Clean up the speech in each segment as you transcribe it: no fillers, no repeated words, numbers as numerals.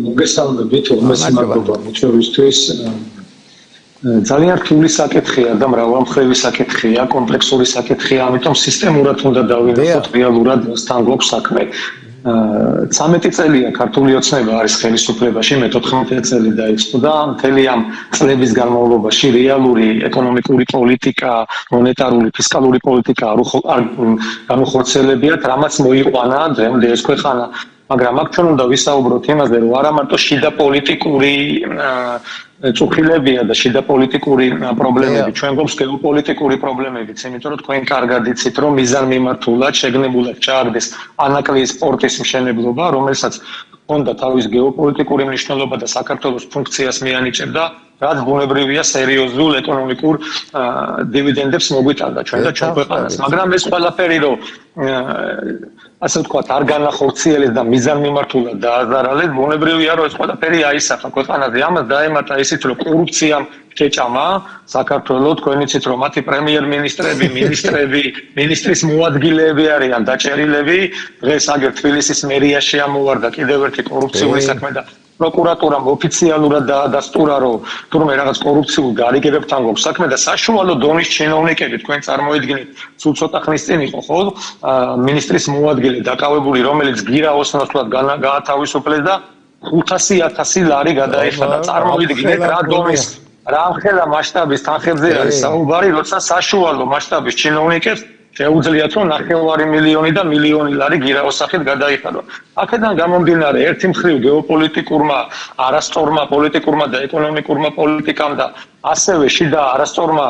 მოგესალმებით, მოგესალმებით ჩვენთვის ძალიან რთული საკითხია და მრავალმხრივი საკითხია, კომპლექსური საკითხია, ამიტომ სისტემურად უნდა დავინახოთ რეალურად მასთან გვაქვს საქმე. 13 წელია ქართული ოცნება არის ხელისუფლებაში, მე 14 წელი დაიწყო და მთელი ამ წლების განმავლობაში რეალური ეკონომიკური პოლიტიკა, მონეტარული, ფისკალური პოლიტიკა არ განუხორციელებიათ, რამაც მოიყვანა დღემდე ეს ქვეყანა. მაგრამ აქ ჩვენ უნდა ვისაუბროთ იმაზე, რომ არა მარტო შიდა პოლიტიკური წუხილებია და შიდა პოლიტიკური პრობლემები, ჩვენ გვაქვს გეოპოლიტიკური პრობლემებიც, იმიტომ რომ თქვენ კარგად იცით, რომ მიზანმიმართულად შეგნებულად ჩააგდეს ანაკლიის პორტის მშენებლობა, რომელსაც ჰქონდა თავის გეოპოლიტიკური მნიშვნელობა და საქართველოს ფუნქციას მიანიჭებდა, რაც ბუნებრივია სერიოზულ ეკონომიკურ დივიდენდებს მოგვიტანდა ჩვენ და ჩვენ ქვეყანას. მაგრამ ეს ყველაფერი რომ ასე ვთქვათ, არ განახორციელეს და მიზანმიმართულად დააზარალეს, ბუნებრივია რომ ეს ყველაფერი აისახა ქვეყანაზე. ამას დაემატა ისიც რომ კორუფციამ შეჭამა საქართველოს, თქვენ იცით რომ მათი პრემიერ-მინისტრები, მინისტრები, ministris მოადგილეები არიან დაჭერილები, დღეს აგერ თბილისის მერიაში ამოვარდა კიდევ ერთი კორუფციული საქმე და პროკურატურამ ოფიციალურად დაადასტურა, რომ თურმე რაღაც კორუფციულ გარიგებებთან გვაქვს საქმე და საშუალო დონის чиновникები, თქვენ წარმოიდგინეთ, სულ ცოტა ხნის წინ იყო, ხო? მინისტრის მოადგილე დაკავებული, რომელიც გირაოს ნაცვლად გაათავისუფლეს და 500.000 ლარი გადაიხადა. წარმოიდგინეთ რა დონის, რა ხელა მასშტაბის თანხებზე არის საუბარი, როცა საშუალო მასშტაბის чиновникებს შეუძლიათ რომ 9 მილიონი და მილიონი ლარი გირაოს სახით გადაიხადო. აქედან გამომდინარე, ერთი მხრივ გეოპოლიტიკურმა, არასწორმა პოლიტიკურმა და ეკონომიკურმა პოლიტიკამ და ასევე შიდა არასწორმა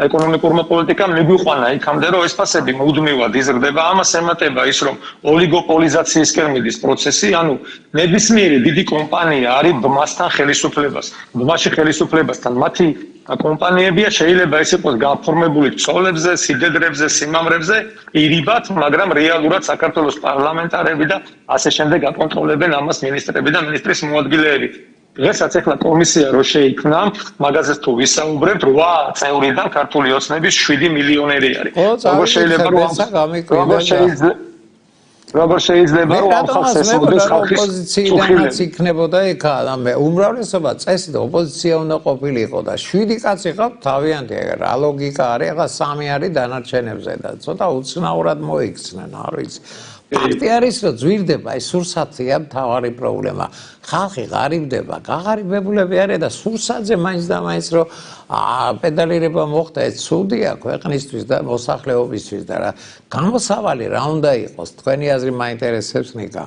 ეკონომიკურმა პოლიტიკამ მიგვიყვანა იქამდე, რომ ეს ფასები მუდმივად იზრდება. ამას ემატება ის, რომ ოლიგოპოლიზაციისკენ მიდის პროცესი, ანუ ნებისმიერი დიდი კომპანია არის ბმასთან ხელისუფლებას. ბმაში ხელისუფლებასთან მათი კომპანიებია შეიძლება ეს იყოს გაფორმებული ცოლებზე, სიდედრებზე, სიმამრებზე, ირიბად, მაგრამ რეალურად საქართველოს პარლამენტარები და ასე შემდეგ აკონტროლებენ ამას მინისტრები და მინისტრის მოადგილეები. დღესაც ახლა კომისია რო შეიქმნა, მაგაზეც თუ ვისაუბრებთ, 8 წევრიდან ქართული ოცნების 7 მილიონერი არის. როგორ შეიძლება როგორ შეიძლება რომ ამ ხალხს ეს მოდის ხალხის ოპოზიციიდანაც იქნებოდა იქ და უმრავლესობა წესით ოპოზიცია უნდა ყოფილიყო და 7 კაცი ყავთ თავიანთი, რა ლოგიკა არის, ახლა 3 არის დანარჩენებზე და ცოტა უცნაურად მოიქცნენ, არ ვიცი. ფაქტი არის, რომ ძვირდება ეს სურსათია მთავარი პრობლემა. ხალხი ღარიბდება, გაღარიბებულები არის და სურსათზე მაინც და მაინც რომ პედალირება მოხდა, ეს ცუდია ქვეყნისთვის და მოსახლეობისთვის და რა გამოსავალი რა უნდა იყოს, თქვენი აზრი მაინტერესებს ნიკა.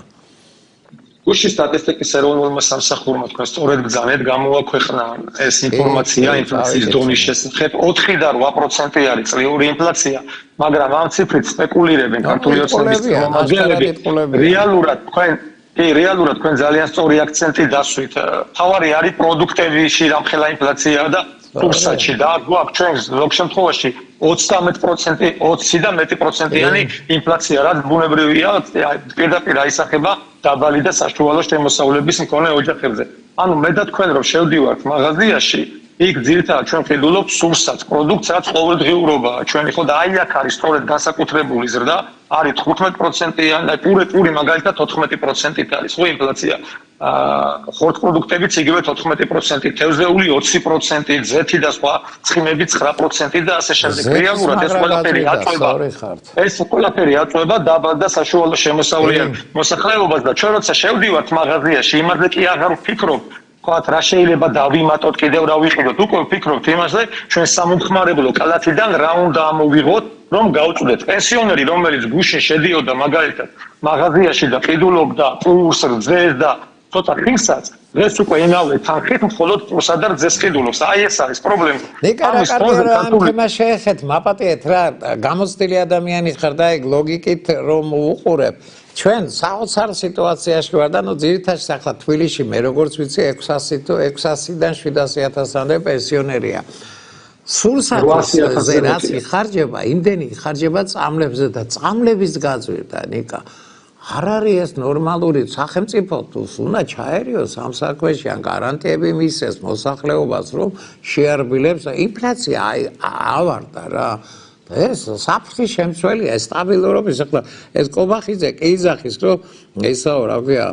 გუშინ სტატისტიკის ეროვნულმა სამსახურმა თქვენ სწორედ გზანეთ გამოაქვეყნა ეს ინფორმაცია ინფლაციის დონის შესახებ 4 და 8% არის წლიური ინფლაცია, მაგრამ ამ ციფრით სპეკულირებენ ქართული ოცნების წარმომადგენლები. რეალურად თქვენ ძალიან სწორი აქცენტი დასვით. თავარი არის პროდუქტებში რამხელა ინფლაცია და კურსში და გვაქვს ჩვენ ზოგ შემთხვევაში 30% 20 და მეტი პროცენტიანი ინფლაცია, რაც ბუნებრივია, პირდაპირ აისახება დაბალი და საშუალო შემოსავლების მქონე ოჯახებზე. ანუ მე და თქვენ რომ შევდივართ მაღაზიაში, იქ ძირითადად ჩვენ ვხედულობთ სურსათს, პროდუქტს, რაც ყოველდღიურობაა ჩვენი, ხო და აი აქ არის სწორედ განსაკუთრებული ზრდა, არის 15%-იანი, პური მაგალითად 14%-ით არის, ხო ინფლაცია. ხორცპროდუქტებიც იგივე 14%, თევზეული 20%, ზეთი და სხვა ცხიმები 9% და ასე შემდეგ. რეალურად ეს ყველაფერი აწვება დაბალ და საშუალო შემოსავლიან მოსახლეობას და ჩვენ როცა შევდივართ მაღაზიაში, იმაზე კი აღარ ვფიქრობ, თქვათ რა შეიძლება დავიმატოთ, კიდევ რა ვიყიდოთ, უკვე ვფიქრობთ იმაზე, ჩვენ სამომხმარებლო კალათიდან რა უნდა ამოვიღოთ, რომ გავწვდეთ. პენსიონერი, რომელიც გუშინ შედიოდა მაგალითად მაღაზიაში და ყიდულობდა პურს, რძეს და ცოტა ხილსაც, დღეს უკვე ინავლე თანხით მხოლოდ პურსა და რძეს ყიდულობს. აი ეს არის პრობლემა. ნიკა რა კარგი რა ამ თემას შეეხეთ, მაპატიეთ რა, გამოცდილი ადამიანი ხარ და ეგ ლოგიკით რომ უყურებ. ჩვენ საოცარ სიტუაციაში ვარ და ნუ ძირითადად ახლა თბილისში მე როგორც ვიცი 600-დან 700.000-მდე პენსიონერია. სურსათზე რაც იხარჯება, იმდენი იხარჯება წამლებზე და წამლების გაძვირდა ნიკა. არ არის ეს ნორმალური სახელმწიფო თუ უნდა ჩაერიოს ამ საქმეში ან გარანტიები მისცეს მოსახლეობას რომ შეარბილებს ინფლაცია ავარდა რა. ეს საფრთხის შემცველია, ეს სტაბილურობის ახლა ეს კობახიძე კი იძახის რომ ესაო რა ქვია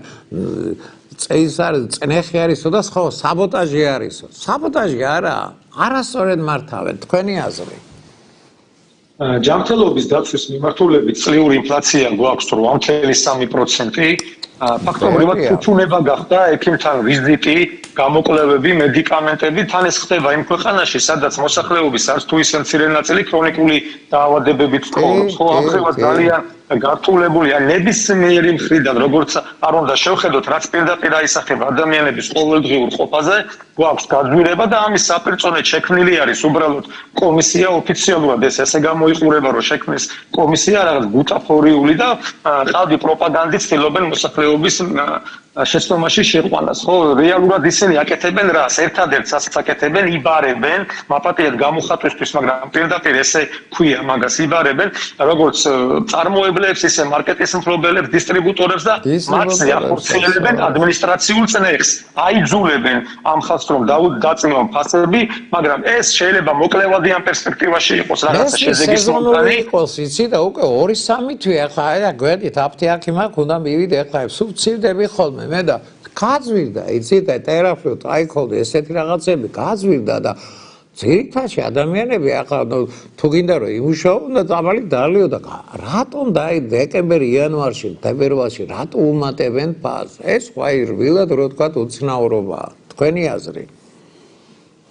წეის არის, წნეხი არისო და სხვა საბოტაჟი არისო. საბოტაჟი არა, არასწორად მართავენ თქვენი აზრი. ჯანმრთელობის დაცვის მიმართულებით წლიური ინფლაცია გვაქვს 8.3%. ფაქტობრივად თვითუნება გახდა ექიმთან ვიზიტი, გამოკვლევები, მედიკამენტები, თან ეს ხდება იმ ქვეყანაში, სადაც მოსახლეობის არც თუ ისე მცირე ნაწილი ქრონიკული დაავადებებით ცხოვრობს. ხო, ამხრივად ძალიან გართულებულია ნებისმიერი მხრიდან, როგორც არ უნდა შევხედოთ, რაც პირდაპირ აისახება ადამიანების ყოველდღიურ ყოფაზე, გვაქვს გაძვირება და ამის საპირწონედ შექმნილი არის უბრალოდ კომისია ოფიციალურად ესე გამოიყურება, რომ შექმნის კომისია რაღაც ბუტაფორიული და ყავდი პროპაგანდით ცდილობენ მოსახლეობის შეცდომაში შეყვანას. ხო, რეალურად ისინი აკეთებენ რას? ერთადერთს ასაც აკეთებენ, იბარებენ, მაპატიეთ გამოხატვისთვის, მაგრამ პირდაპირ ესე ქვია მაგას იბარებენ, როგორც წარმოებლებს, ისე მარკეტის მფლობელებს, დისტრიბუტორებს და მათზე ახორციელებენ ადმინისტრაციულ წნეხს. აიძულებენ ამ ხალხს რომ დაწინონ ფასები, მაგრამ ეს შეიძლება მოკლევადიან პერსპექტივაში იყოს რაღაცა შედეგის მომტანი იყოს, იცი და უკვე 2-3 თვე ახლა გვერდით აფთიაქი მაქვს, უნდა მივიდე ახლა სუბციდები ხოლმე მე და გაძვირდა, იცი და ტერაპევტ აიქოლდე ესეთი რაღაცები გაძვირდა და ძირითადად ადამიანები ახლა თუ გინდა რომ იმუშაო, უნდა წამალი დალიოდა. რატომ დაი დეკემბერი, იანვარში, თებერვალში რატო უმატებენ ფასს? ეს ხაი რბილად რო თქვა უცნაურობაა. თქვენი აზრი?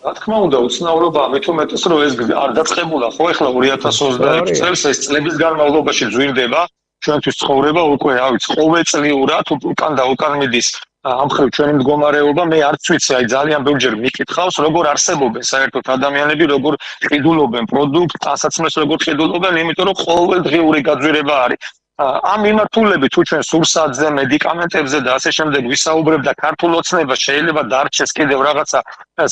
რა თქმა უნდა, უცნაურობაა, მით უმეტეს რომ ეს არ დაწყებულა, ხო, ახლა 2021 წელს ეს წლების განმავლობაში ძვირდება. ჩვენთვის ცხოვრება უკვე, რა ვიცი, ყოველწლიურად უკან და უკან მიდის ამხრივ ჩვენი მდგომარეობა, მე არც ვიცი, აი ძალიან ბევრჯერ მიკითხავს, როგორ არსებობენ საერთოდ ადამიანები, როგორ ყიდულობენ პროდუქტს, ტანსაცმელს როგორ ყიდულობენ, იმიტომ რომ ყოველდღიური გაძვირება არის. ამ მიმართულებით თუ ჩვენ სურსათზე, მედიკამენტებზე და ასე შემდეგ ვისაუბრებ და ქართულ ოცნებას შეიძლება დარჩეს კიდევ რაღაცა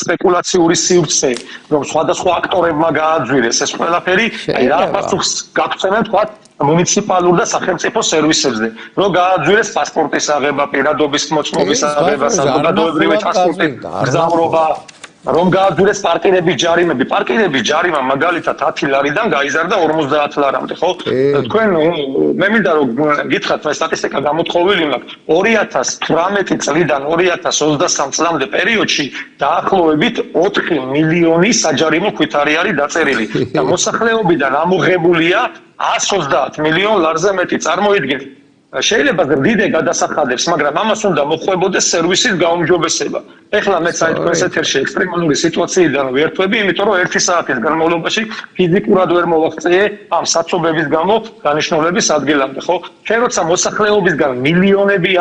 სპეკულაციური სივრცე, რომ სხვადასხვა აქტორებმა გააძვირეს ეს ყველაფერი, აი რა პასუხს გაგცემენ თქვა მუნიციპალურ და სახელმწიფო სერვისებზე, რომ გააძვირეს პასპორტის აღება, პირადობის მოწმობის აღება, საზოგადოებრივი ტრანსპორტის გზავრობა, რომ გააძვირეს პარკირების ჯარიმები. პარკირების ჯარიმა მაგალითად 10 ლარიდან გაიზარდა 50 ლარამდე, ხო? თქვენ მე მინდა რომ გითხრათ, მე სტატისტიკა გამოთხოვილი მაქვს 2018 წლიდან 2023 წლამდე პერიოდში დაახლოებით 4 მილიონი საჯარიმო ქვითარი არის დაწერილი და მოსახლეობიდან ამოღებულია 130 მილიონ ლარზე მეტი. წარმოიდგინეთ, შეიძლება ზრდიდე გადასახადებს, მაგრამ ამას უნდა მოხვებოდეს სერვისის გაუმჯობესება. ეხლა მე საერთოდ ეთერში ექსტრემალური სიტუაციიდან ვერთვები, იმიტომ რომ 1 საათის განმავლობაში ფიზიკურად ვერ მოვაღწიე ამ საცობების გამო დანიშნულების ადგილამდე, ხო? ჩვენ როცა მოსახლეობისგან მილიონები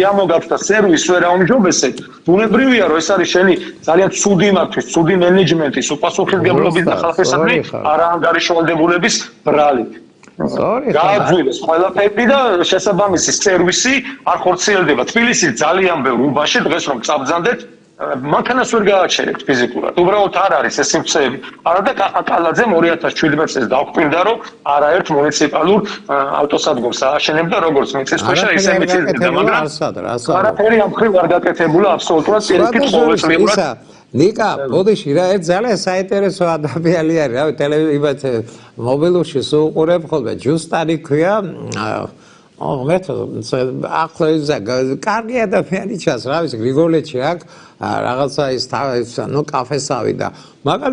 ამოგაქვს და სერვის ვერ აუმჯობესებ, ბუნებრივია რომ ეს არის შენი ძალიან ცუდი მართვის, ცუდი მენეჯმენტის, უპასუხისმგებლობის და ხალხისადმი არაანგარიშვალდებულების ბრალი. გააძვირეს ყველაფერი და შესაბამისი სერვისი არ ხორციელდება. თბილისის ძალიან ბევრ უბანში დღეს რომ წაბძანდეთ, მანქანას ვერ გააჩერებთ ფიზიკურად. უბრალოდ არ არის ეს სივრცეები. არა და კახაკალაძემ 2017 წელს დაუკვირდა, რომ არაერთ მუნიციპალურ ავტოსადგომს ააშენებდა, როგორც მიწისქვეშა, ისე მიწისზედა, მაგრამ არაფერი ამ მხრივ არ გაკეთებულა აბსოლუტურად პირიქით ყოველწლიურად. ნიკა, ბოდიში რა, ეს ძალიან საინტერესო ადამიანი არის, რავი, ტელევიზიაში მობილურში სუყურებ ხოლმე, ჯუსტანი ქვია, მე ახლა ის კარგი ადამიანი ჩანს, რა ვიცი, გრიგოლეთში აქ რაღაცა ის ნუ კაფესავი და მაგალ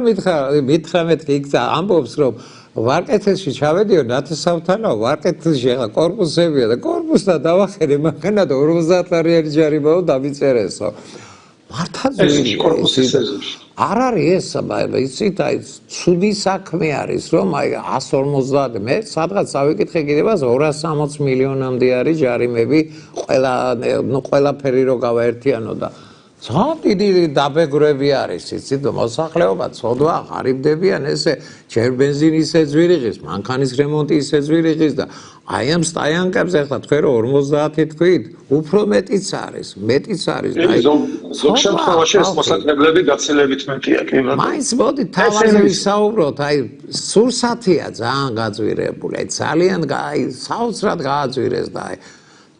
მითხრა მეთქი იქ ამბობს რომ ვარკეთილში ჩავედიო ნათესავთანო, ვარკეთილში ახლა კორპუსებია და კორპუსთან დავახერე, მაგანა და 50 ლარიანი ჯარიმაო დამიწერესო. მართალია არ არის ეს იცით აი ცუდი საქმე არის რომ აი 150 მე სადღაც ავიკითხე კიდევაც 260 მილიონამდე არის ჯარიმები ყველაფერი რო გავაერთიანო და ძალიან დიდი დაბეგრები არის იცით მოსახლეობა ცოდვა ღარიბდებიან ესე ჯერ ბენზინი ისე ძვირიღის მანქანის რემონტი ისე ძვირიღის და აი ამ სტაიანკებს ახლა თქვენ რომ 50 თქვით უფრო მეტიც არის და ზოგ შემთხვევაში ეს მოსახლეობები გაცილებით მეტია კი ბატონო მაინც მოდი თავაზე ვისაუბროთ აი სურსათია ძალიან გაძვირებული აი ძალიან აი საოცრად გააძვირეს და აი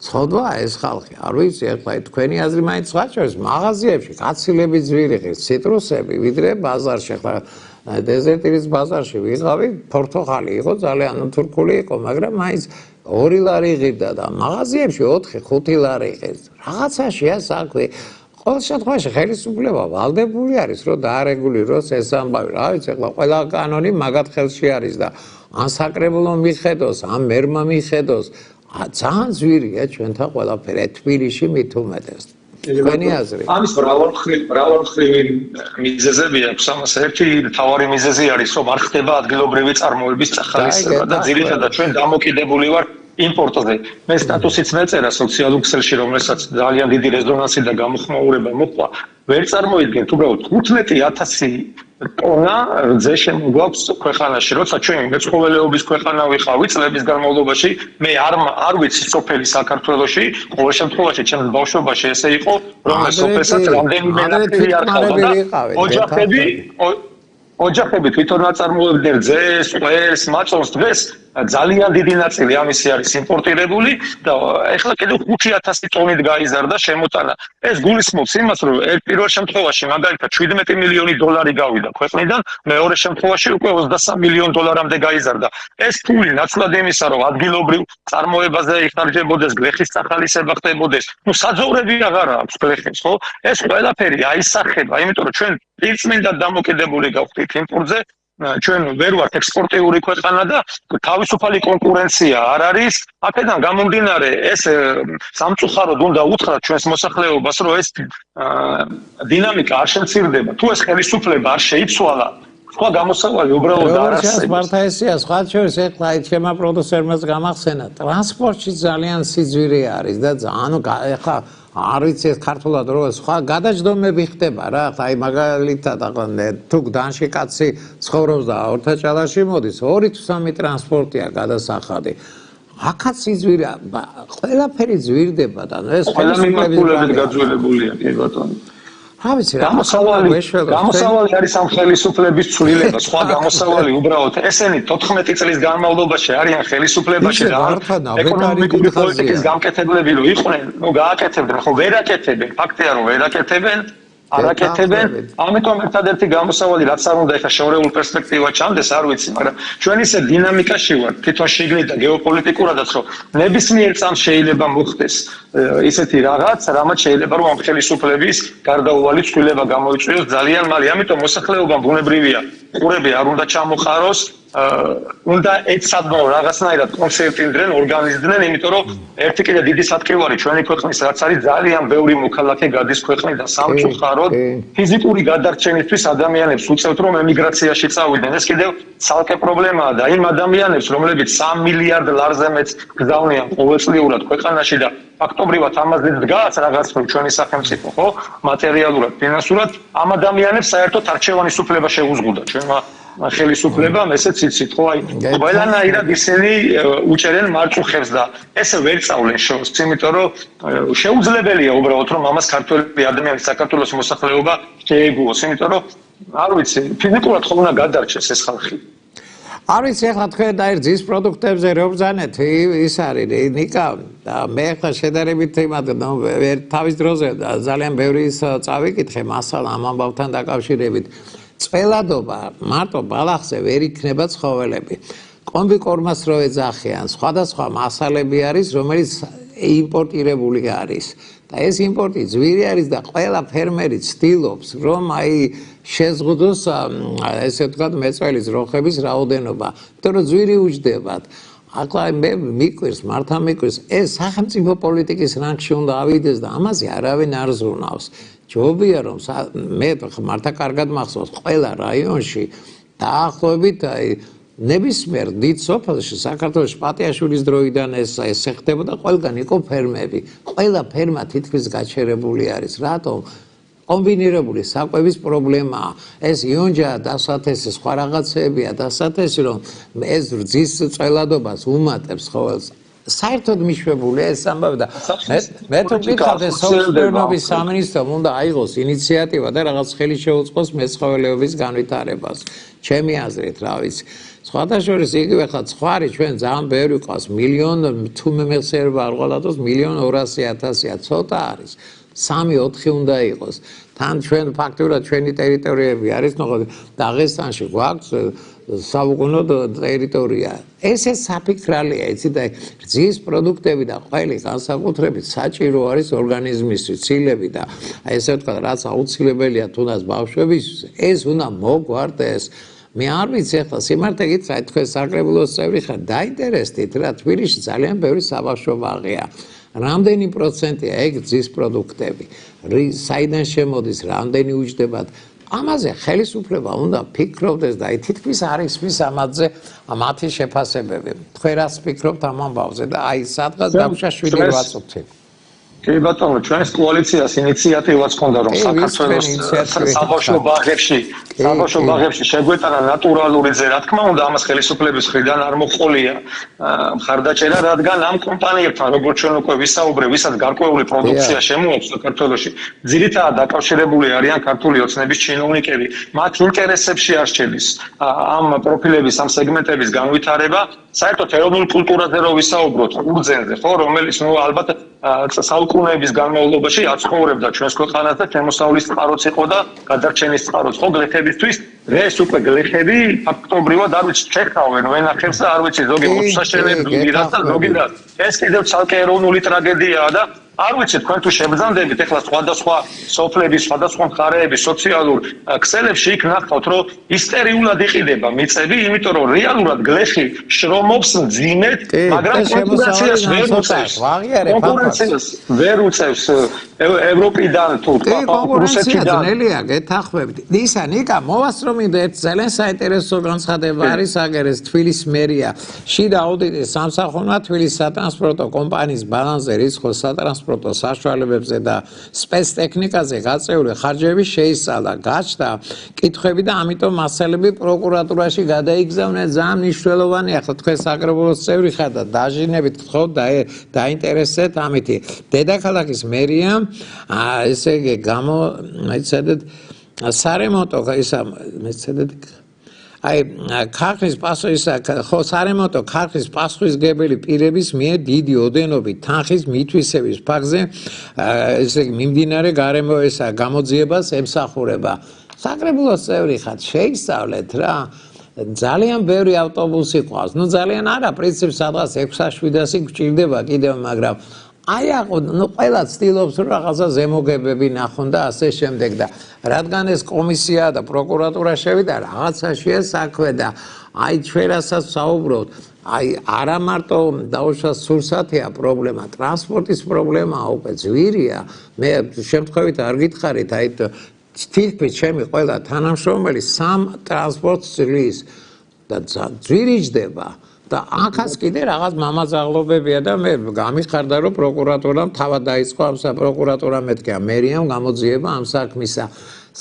ცოდვა ეს ხალხი არ ვიცი ახლა თქვენი აზრი მაინც ვაჭრებს მაღაზიებში გაცილებით ძვირიღის ციტრუსები ვიდრე ბაზარში ახლა დეზერტირის ბაზარში ვიღავი, პორტოხალი იყო, ძალიან თურქული იყო, მაგრამ მაინც 2 ლარი იღებდა და მაღაზიებში 4-5 ლარი იღებს. რაღაცაშია საქმე. ყოველ შემთხვევაში ხელისუფლება ვალდებული არის, რომ დაარეგულიროს ეს ამბავი. რა ვიცი, ახლა ყველა კანონი მაგათ ხელში არის და ან საკრებულო მიხედოს, ან მერმა მიხედოს, ძალიან ძვირია ჩვენთან ყველაფერი, თბილისში მით უმეტეს. თქვენი აზრი? ამის მრავალმხრივი მიზეზები აქვს. ამას ერთი მთავარი მიზეზი არის, რომ არ ხდება ადგილობრივი წარმოების წახალისება და ძირითადად ჩვენ დამოკიდებული ვართ იმპორტზე. მე სტატუსიც მეწერა სოციალურ ქსელში, რომელსაც ძალიან დიდი რეზონანსი და გამოხმაურება მოყვა. ვერ წარმოიდგენთ უბრალოდ 15,000 ტონა რძე შემოგვაქვს ქვეყანაში, როცა ჩვენი მეცხოველეობის ქვეყანა ვიყავი წლების განმავლობაში, მე არ ვიცი სოფელი საქართველოში, ყოველ შემთხვევაში ჩემს ბავშვობაში ესე იყო, რომ სოფელსაც რამდენიმე ნაკლი არ ყავდა და ოჯახები თვითონ აწარმოებდნენ რძეს, ყველს, მაწონს დღეს ძალიან დიდი ნაწილი ამისი არის იმპორტირებული და ეხლა კიდევ 5,000 ტონით გაიზარდა შემოტანა. ეს გულისხმობს იმას, რომ პირველ შემთხვევაში მაგალითად 17 მილიონი დოლარი გავიდა ქვეყნიდან, მეორე შემთხვევაში უკვე 23 მილიონ დოლარამდე გაიზარდა. ეს ფული ნაცვლად იმისა, რომ ადგილობრივ წარმოებაზე იხარჯებოდეს, გლეხის წახალისება ხდებოდეს. საძოვრები აღარ აქვს გლეხის, ხო? ეს ყველაფერი აისახება, იმიტომ რომ ჩვენ პირწმინდად დამოკიდებული გავხდით იმპორტზე. ჩვენ ვერ ვართ ექსპორტიული ქვეყანა და თავისუფალი კონკურენცია არ არის. აქედან გამომდინარე, ეს სამწუხაროდ უნდა უთხრათ ჩვენს მოსახლეობას, რომ ეს დინამიკა არ შემცირდება. თუ ეს ხელისუფლება არ შეიცვალა, სხვა გამოსავალი უბრალოდ არ არსებობს. მართაესია, სხვა შორის ეხლა ჩემმა პროდიუსერმაც გამახსენა, ტრანსპორტში ძალიან სიძვირი არის და ანუ ეხლა არ ვიცი ეს ქართულად რო სხვა გადაჯდომები ხდება რა, აი მაგალითად თუ გდანში კაცი ცხოვრობს და ორთაჭალაში მოდის, 2 თუ 3 ტრანსპორტია გადასახადი. აქაც სიძვირია, ყველაფერი ძვირდება და ეს ხელისუფლებით გაძვირებულია, კი ბატონო. რა ვიცი, გამოსავალი არის ამ ხელისუფლების ცვლილება, სხვა გამოსავალი უბრალოდ ესენი 14 წლის განმავლობაში არიან ხელისუფლებაში და ეკონომიკური პოლიტიკის გამკეთებლები რო იყვნენ, ნუ გააკეთებდნენ, ხო ვერ აკეთებენ, ფაქტია რომ ვერ აკეთებენ, არ აკეთებენ, ამიტომ ერთადერთი გამოსავალი რაც არ უნდა ეხა შორეულ პერსპექტივა ჩამდეს, არ ვიცი, მაგრამ ჩვენ ისე დინამიკაში ვართ, თვითონ შიგნით და გეოპოლიტიკურადაც, რომ ნებისმიერ წამს შეიძლება მოხდეს ისეთი რაღაც, რამაც შეიძლება რომ ამ ხელისუფლების გარდაუვალი ცვლილება გამოიწვიოს ძალიან მალე. ამიტომ მოსახლეობამ ბუნებრივია, ყურები არ უნდა ჩამოყაროს, უნდა ეცადონ რაღაცნაირად კონსერტინდნენ, ორგანიზდნენ, იმიტომ რომ ერთი კიდე დიდი სატკივარი ჩვენი ქვეყნის რაც არის ძალიან ბევრი მოქალაქე გადის ქვეყნიდან სამწუხაროდ ფიზიკური გადარჩენისთვის ადამიანებს უწევთ რომ ემიგრაციაში წავიდნენ. ეს კიდევ ცალკე პრობლემაა და იმ ადამიანებს, რომლებიც 3 მილიარდ ლარზე მეც გზავნიან ყოველწლიურად ქვეყანაში და ფაქტობრივად ამაზე დგას რაღაც ჩვენი სახელმწიფო, ხო? მატერიალურად, ფინანსურად ამ ადამიანებს საერთოდ არჩევანის უფლება შეუზღუდა ჩვენმა ხელისუფლებამ, ესეც იცით, ხო? აი ყველანაირად ისინი უჭერენ მარწუხებს და ესე ვერ წავლენ შორს, იმიტომ რომ შეუძლებელია უბრალოდ რომ ამას ქართველი ადამიანის საქართველოს მოსახლეობა შეეგუოს, იმიტომ რომ არ ვიცი, ფიზიკურად ხომ უნდა გადარჩეს ეს ხალხი. არ ვიცი, ახლა თქვენ დაერძის პროდუქტებზე რო ბრძანეთ, ის არის ნიკა და მე ახლა შედარებით იმად თავის დროზე ძალიან ბევრი ის წავიკითხე მასალა ამ ამბავთან დაკავშირებით. წველადობა მარტო ბალახზე ვერ იქნება ცხოველები. კომბიკორმას რო ეძახიან, სხვადასხვა მასალები არის, რომელიც იმპორტირებული არის. და ეს იმპორტი ძვირი არის და ყველა ფერმერი ცდილობს, რომ აი შეზღუდოს ესე ვთქვათ მეწველის როხების რაოდენობა, იმიტომ რომ ძვირი უჯდებათ. ახლა მე მიკვირს, მართა მიკვირს, ეს სახელმწიფო პოლიტიკის რანგში უნდა ავიდეს და ამაზე არავინ არ ზრუნავს. ჯობია რომ მე მართა კარგად მახსოვს, ყველა რაიონში დაახლოებით აი ნებისმიერ დიდ სოფელში საქართველოს პატიაშვილის დროიდან ეს ხდებოდა, ყველგან იყო ფერმები. ყველა ფერმა თითქმის გაჩერებული არის. რატომ? კომბინირებული საკვების პრობლემაა. ეს იონჯაა დასათესი, სხვა რაღაცებია დასათესი, რომ ეს რძის წველადობას უმატებს ყოველს. საერთოდ მიშვებულია ეს ამბავი და მე თუ მითხავთ ეს სოფლის სამინისტრომ უნდა აიღოს ინიციატივა და რაღაც ხელი შეუწყოს მეცხოველეობის განვითარებას. ჩემი აზრით, რა ვიცი. სხვათა შორის იგივე ხა ცხარი ჩვენ ძალიან ბევრი ყავს, მილიონ თუ მე მეხსიერება არ ყოლადოს 1,200,000-ია, ცოტა არის. 3-4 უნდა იყოს. თან ჩვენ ფაქტურად ჩვენი ტერიტორიები არის, ნახოთ, დაღესტანში გვაქვს საუკუნოდ ტერიტორია. ესე საფიქრალია, იცი და რძის პროდუქტები და ყველი განსაკუთრებით საჭირო არის ორგანიზმისთვის, ცილები და ესე ვთქვათ, რაც აუცილებელია თუნდაც ბავშვებისთვის, ეს უნდა მოგვარდეს. მე არ ვიცი ახლა სიმართლე გითხრათ, თქვენ საკრებულოს წევრი ხარ, დაინტერესდით რა, თბილისში ძალიან ბევრი საბავშვო ბაღია. რამდენი პროცენტია ეგ რძის პროდუქტები, საიდან შემოდის, რამდენი უჯდებათ. ამაზე ხელისუფლება უნდა ფიქრობდეს და თითქმის არ ისმის ამაზე მათი შეფასებები. თქვენ რას ფიქრობთ ამ ამბავზე და აი სადღაც დავუშვათ 7-8 წუთი. კი ბატონო, ჩვენს კოალიციას ინიციატივაც ჰქონდა, რომ საქართველოს საბავშვო ბაღებში შეგვეტანა ნატურალური ძე, რა თქმა უნდა, ამას ხელისუფლების მხრიდან არ მოყოლია მხარდაჭერა, რადგან ამ კომპანიებთან, როგორც ჩვენ უკვე ვისაუბრეთ, ვისაც გარკვეული პროდუქცია შემოაქვს საქართველოში, ძირითადად დაკავშირებული არიან ქართული ოცნების ჩინოვნიკები. მათ ინტერესებში არ შედის ამ პროფილების, ამ სეგმენტების განვითარება. საერთოდ ეროვნულ კულტურაზე რო ვისაუბროთ, უბრძენზე, ხო, რომელიც ალბათ საუკუნეების განმავლობაში აცხოვრებდა ჩვენს ქვეყანას და შემოსავლის წყაროც იყო და გადარჩენის წყაროც. ხო, გლეხებისთვის დღეს უკვე გლეხები ფაქტობრივად არ ვიცი ჩეხავენ ვენახებს და არ ვიცი ზოგი მოცსაშენები გირას და ზოგი რა. ეს კიდევ ცალკე ეროვნული ტრაგედიაა და არ ვიცი თქვენ თუ შეგრძანდებით ეხლა სხვადასხვა სოფლების, სხვადასხვა მხარეების სოციალურ ქსელებში იქ ნახავთ, რომ ისტერიულად იყიდება მიწები, იმიტომ რომ რეალურად გლეხი შრომობს მძიმედ, მაგრამ კონკურენციას ვერ უწევს. კონკურენციას ვერ უწევს ევროპიდან თუ რუსეთიდან. ნელია, გეთანხმებით. ისა ნიკა მოვასწრომინდა ერთ ძალიან საინტერესო განცხადება არის აგერეს თბილისის მერია. შიდა აუდიტის სამსახურმა თბილისის სატრანსპორტო კომპანიის ბალანსზე რიცხვის სატრანსპორტო საშუალებებზე და სპეცტექნიკაზე გაწეული ხარჯები შეისწავლა, გაჩნდა კითხვები და ამიტომ მასალები პროკურატურაში გადაიგზავნეს. ძალიან მნიშვნელოვანია, ახლა თქვენ საკრებულოს წევრი ხარ და დაჟინებით გთხოვთ დაინტერესეთ ამითი. დედაქალაქის მერიამ ესე იგი ეცადეთ სარემონტო ისა ეცადეთ აი ქარხნის სარემონტო ქარხნის პასუხისმგებელი პირების მიერ დიდი ოდენობით თანხის მითვისების ფაქტზე ესე იგი მიმდინარე გარემო ესა გამოძიებას ემსახურება. საკრებულოს წევრი ხარ, შეისწავლეთ რა. ძალიან ბევრი ავტობუსი ყავს. ნუ ძალიან არა, პრინციპს სადღაც 600-700 გჭირდება კიდევ, მაგრამ აი ყველა ცდილობს რომ რაღაცა ზემოგებები ნახონ და ასე შემდეგ და რადგან ეს კომისია და პროკურატურა შევიდა რაღაცაშია საქმე და აი ჩვენ რასაც საუბრობთ, აი არა მარტო დაუშვათ სურსათია პრობლემა, ტრანსპორტის პრობლემაა უკვე ძვირია. მე შემთხვევით არ გითხარით, აი თითქმის ჩემი ყველა თანამშრომელი სამ ტრანსპორტს ძლივს და ძვირიჯდება. და ახაც კიდე რაღაც მამაძაღლობებია და მე გამიხარდა რომ პროკურატურამ თავად დაიწყო ამ პროკურატურა მეთქია მერიამ გამოძიება ამ საქმისა.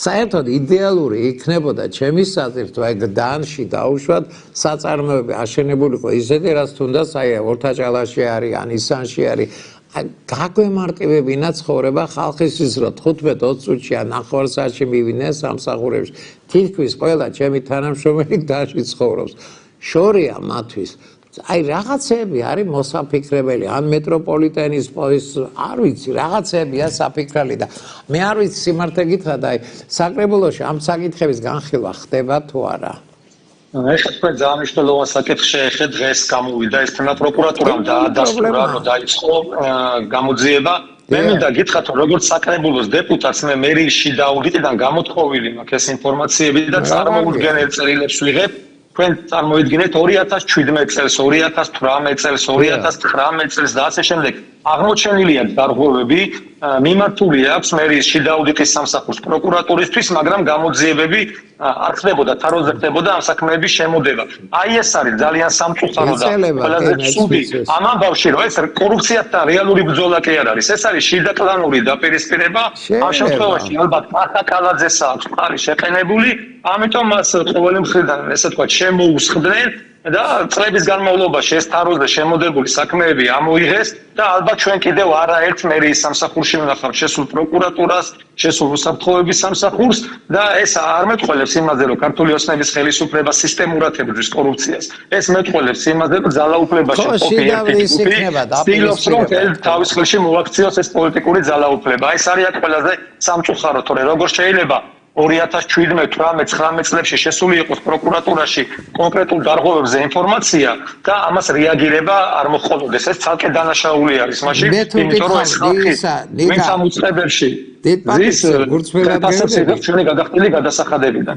საერთოდ იდეალური იქნებოდა ჩემი საზრით აი გდანში დაუშვათ საწარმოები აშენებულიყო ისეთი რაც თუნდაც აი ორთაჭალაში არის ან ისანში არის გაგვემარტივებინა ცხოვრება ხალხისთვის რომ 15-20 წუთში ან 9 საათში მივიდნენ სამსახურებში. თითქმის ყველა ჩემი თანამშრომელი გდანში ცხოვრობს. შორია მათთვის. აი რაღაცები არის მოსაფიქრებელი, ან მეტროპოლიტენის არ ვიცი, რაღაცებია საფიქრალი და მე არ ვიცი სიმართლე გითხრათ, აი საკრებულოში ამ საკითხების განხილვა ხდება თუ არა. ეხლა თქვენ ძალიან მნიშვნელოვან საკითხს შეეხეთ, დღეს გამოვიდა ეს თემა პროკურატურამ დაადასტურა, რომ დაიწყო გამოძიება. მე მინდა გითხრათ, რომ როგორც საკრებულოს დეპუტატს მე მერიის შიდა აუდიტიდან გამოთხოვილი მაქვს ეს ინფორმაციები და წარმოუდგენელ წერილებს ვიღებ. თქვენ წარმოიდგინეთ 2017 წელს, 2018 წელს, 2019 წელს და ასე შემდეგ. აღმოჩენილია დარღვევები, მიმართული აქვს მერიის შიდა აუდიტის სამსახურს პროკურატურისთვის, მაგრამ გამოძიებები არ ხდებოდა, თაროზე ხდებოდა ამ საქმეების შემოდება. აი ეს არის ძალიან სამწუხარო და ყველაზე ცუდი ამ ამბავში, რომ ეს კორუფციასთან რეალური ბრძოლა კი არ არის. ეს არის შიდა კლანური დაპირისპირება. ამ შემთხვევაში ალბათ მახაკალაძეს აქვს ხარი შეყენებული, ამიტომ მას ყოველი მხრიდან ესე თქვა შემოუსხდნენ და წლების განმავლობაში ეს თაროს და შემოდებული საქმეები ამოიღეს და ალბათ ჩვენ კიდევ არაერთ მერიის სამსახურში ვნახავთ შესულ პროკურატურას, შესულ უსაფრთხოების სამსახურს და ეს არ მეტყველებს იმაზე, რომ ქართული ოცნების ხელისუფლება სისტემურად ებრძვის კორუფციას. ეს მეტყველებს იმაზე, რომ ძალაუფლებაში ყოფი ერთი ცდილობს, რომ თავის ხელში მოაქციოს ეს პოლიტიკური ძალაუფლება. ეს არის ყველაზე სამწუხარო, თორე როგორ შეიძლება 2017-18-19 წლებში შესული იყოს პროკურატურაში კონკრეტულ დარღვევებზე ინფორმაცია და ამას რეაგირება არ მოხდოდეს. ეს ცალკე დანაშაული არის მაშინ, იმიტომ რომ ეს ხალხი ვინც ამ უწყებელში ზის, ჩვენი გადახდილი გადასახადებიდან.